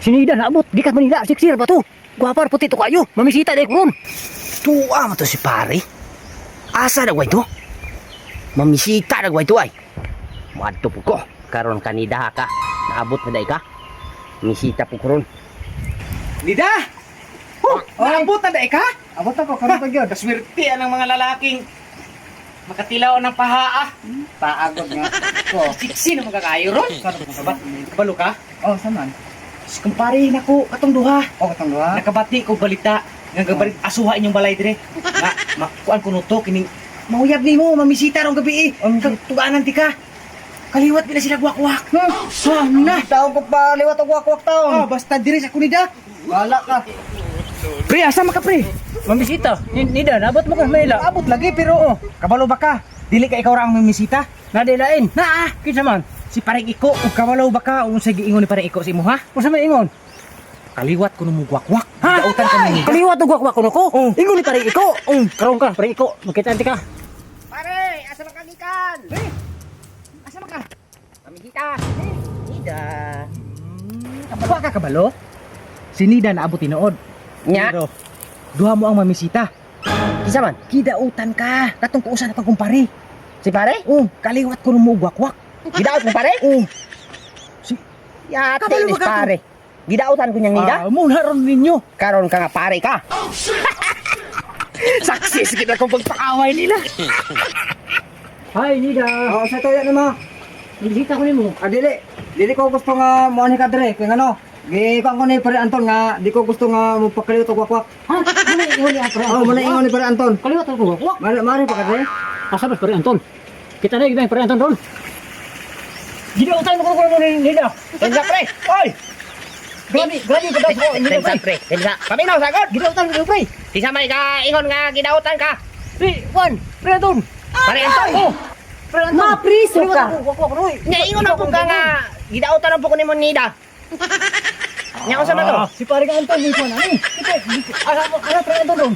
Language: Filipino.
Sinida naabot, di ka Manila, siksir ba to? Guwapar puti to kayo, mamisita dahil ron. Tuwa mo to si pare. Asa nagway to? Mamisita nagway to ay. Madto po ko. Karon kanida ka. Naabot na day ka. Misita po ko ron. Nida! Oh, naabot na dahil ka? Abot na po, karon pag yun. Kaswerte ang mga lalaking makatilaw ng pahaa. Paagod nga. Oh, siksi na magkakayo ron. Saan po kabat? Kabalo ka? Oh, saan man? Kumpare na ko, katong duha. Oh, katang luha. Nakabati ko balita. Nga gabalit asuha inyong balay dire. Nga, makuan ko nuto kining mauyab nimo, mamisita rong gabi eh. Tuganan ti ka. Kaliwat bila sila guwak-guwak. Sana. Taon ko pa, liwat ang wakwak taon. Ah, basta dire sa kunida. Wala ka. Pre, asa ka pre? Mamisita, Nida, naabot mo ka Manila. Abot lagi pero oh, kabalo ba ka? Dili ka ikaw ra ang mamisita? Nadilain. Naa, Kinsa man? si Pareng Iko, ug kabalo ba ka ug sa giingon ni Pareng Iko sa imo ha? Kung sa may ingon? Kaliwat ko nung guwak-guwak. Ha? Dautan ka ni. Kaliwat ang wakwak ko nako. Oh. Ingon ni pare iko. Karon ka, pare iko. Makita ka. Pare, asa man kagikan? Asa man ka? Mamisita. Nida. Kabalo ka kabalo? Si Nida na abot tinuod. Nya. Pero, duha mo ang mamisita. Kisa man? Kidautan ka. Katong kuusan na pagkumpare. Si pare? Kaliwat ko nung mo guwak-guwak. Gidaot mo pare? Yate Kabalo ni ba ka pare. Gidautan ko niyang nida. Muna ron ninyo. Karon ka nga pare ka. Success kita kung pagpakaway nila. Hi, Nida. Oh, sa toya nimo. Bisita ko nimo. Dili ko gusto nga mo ni kadre kay ngano. Gi ko ni Pare Anton nga di ko gusto nga mo pakaliw to wakwak. Ha? Ano ingon ni pare? Oh, mo na ingon ni Pare Anton. Kaliwat ang wakwak. Mari pa kadre. Asa ba pare Anton? Kita na gid pare Anton ron. Gidautan mo ko ni Nida. Tensa pre. Oy. Gani ka daw ko. Tensa pre. Tensa. Paminaw sagod. Gidautan mo pre. Di sa may ka ingon nga gidautan ka. Juan, pare Anton. Pare Anton. Oh. Pare Anton. Mapriso ka. Wakwak roy. Nya ingon ako ka nga gidautan po ko nimo nida. Nya usa man to? Si pare Anton ni ko na ni. Asa pare Anton ron.